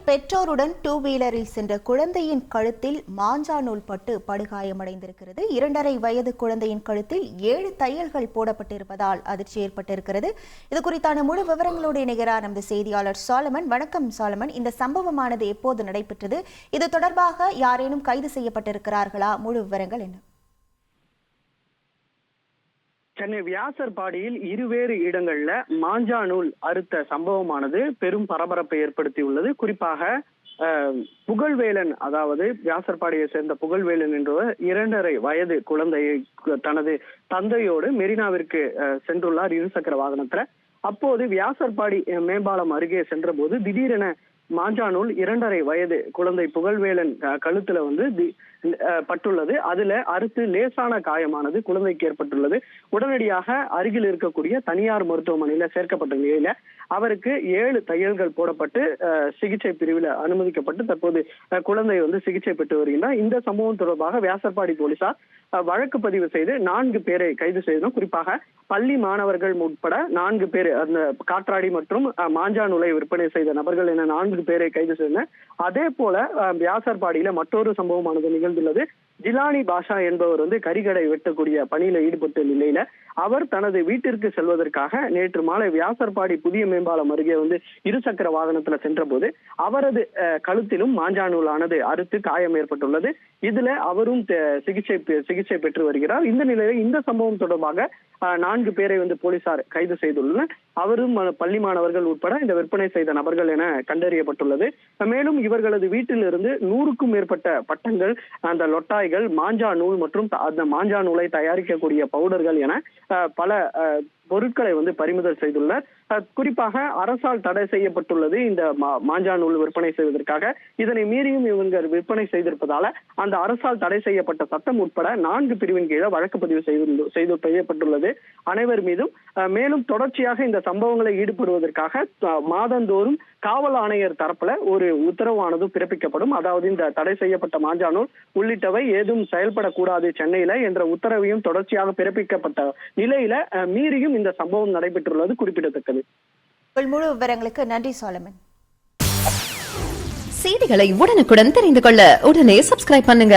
பெற்றோருடன் டூ வீலரில் சென்ற குழந்தையின் கழுத்தில் மாஞ்சா நூல் பட்டு படுகாயமடைந்திருக்கிறது. 2.5 வயது குழந்தையின் கழுத்தில் 7 தையல்கள் போடப்பட்டிருப்பதால் அதிர்ச்சி ஏற்பட்டிருக்கிறது. இது குறித்தான முழு விவரங்களோடு இணைகிறார் நமது செய்தியாளர் சாலமன். வணக்கம் சாலமன். இந்த சம்பவமானது எப்போது நடைபெற்றது? இது தொடர்பாக யாரேனும் கைது செய்யப்பட்டிருக்கிறார்களா? முழு விவரங்கள் என்ன? சென்னை வியாசர்பாடியில் இருவேறு இடங்கள்ல மாஞ்சா நூல் அறுத்த சம்பவமானது பெரும் பரபரப்பை ஏற்படுத்தியுள்ளது. குறிப்பாக புகழ்வேலன், அதாவது வியாசர்பாடியை சேர்ந்த புகழ்வேலன் என்பவர் 2.5 வயது குழந்தையை தனது தந்தையோடு மெரினாவிற்கு சென்றுள்ளார் இருசக்கர வாகனத்துல. அப்போது வியாசர்பாடி மேம்பாலம் அருகே சென்ற போது திடீரென மாஞ்சா நூல் 2.5 வயது குழந்தை புகழ்வேலன் கழுத்துல பட்டுள்ளது. அதுல அறுத்து லேசான காயமானது குழந்தைக்கு ஏற்பட்டுள்ளது. உடனடியாக அருகில் இருக்கக்கூடிய தனியார் மருத்துவமனையில சேர்க்கப்பட்ட நிலையில அவருக்கு 7 தையல்கள் போடப்பட்டு சிகிச்சை பிரிவில் அனுமதிக்கப்பட்டு தற்போது குழந்தை சிகிச்சை பெற்று வருகின்றார். இந்த சம்பவம் தொடர்பாக வியாசர்பாடி போலீசார் வழக்கு பதிவு செய்து 4 பேரை கைது செய்தோம். குறிப்பாக பள்ளி மாணவர்கள் உட்பட 4 பேர், அந்த காற்றாடி மற்றும் மாஞ்சா நூலை விற்பனை செய்த நபர்கள் என 4 பேரை கைது செய்தனர். அதே போல வியாசர்பாடியில மற்றொரு சம்பவமானது நிகழ்ந்துள்ளது. ஜிலானி பாஷா என்பவர் கறிகடை வெட்டக்கூடிய பணியில ஈடுபட்ட நிலையில அவர் தனது வீட்டிற்கு செல்வதற்காக நேற்று மாலை வியாசர்பாடி புதிய மேம்பாலம் அருகே இருசக்கர வாகனத்துல சென்ற போது அவரது கழுத்திலும் மாஞ்சா நூலானது அறுத்து காயம் ஏற்பட்டுள்ளது. இதுல அவரும் சிகிச்சை பெற்று வருகிறார். இந்த நிலையில இந்த சம்பவம் தொடர்பாக 4 பேரை போலீசார் கைது செய்துள்ளனர். அவரும் பள்ளி மாணவர்கள் உட்பட இந்த விற்பனை செய்த நபர்கள் என கண்டறியப்பட்டுள்ளது. மேலும் இவர்களது வீட்டிலிருந்து 100க்கும் மேற்பட்ட பட்டங்கள், அந்த லொட்டாய்கள், மாஞ்சா நூல் மற்றும் அந்த மாஞ்சா நூலை தயாரிக்கக்கூடிய பவுடர்கள் என பல பொருட்களை பறிமுதல் செய்துள்ளனர். குறிப்பாக அரசால் தடை செய்யப்பட்டுள்ளது இந்த மாஞ்சா நூல் விற்பனை செய்வதற்காக. இதனை மீறியும் இவங்க விற்பனை செய்திருப்பதால அந்த அரசால் தடை செய்யப்பட்ட சட்டம் உட்பட 4 பிரிவின் கீழே வழக்கு பதிவு செய்யப்பட்டுள்ளது அனைவர் மீதும். மேலும் தொடர்ச்சியாக இந்த சம்பவங்களை ஈடுபடுவதற்காக மாதந்தோறும் காவல் ஆணையர் தரப்புல ஒரு உத்தரவானது பிறப்பிக்கப்படும். அதாவது இந்த தடை செய்யப்பட்ட மாஞ்சா நூல் உள்ளிட்டவை ஏதும் செயல்படக்கூடாது சென்னையில என்ற உத்தரவையும் தொடர்ச்சியாக பிறப்பிக்கப்பட்ட நிலையில மீறியும் இந்த சம்பவம் நடைபெற்றுள்ளது குறிப்பிடத்தக்கது. முழு விவரங்களுக்கு நன்றி சாலமன். செய்திகளை உடனுக்குடன் தெரிந்து கொள்ள உடனே சப்ஸ்கிரைப் பண்ணுங்க.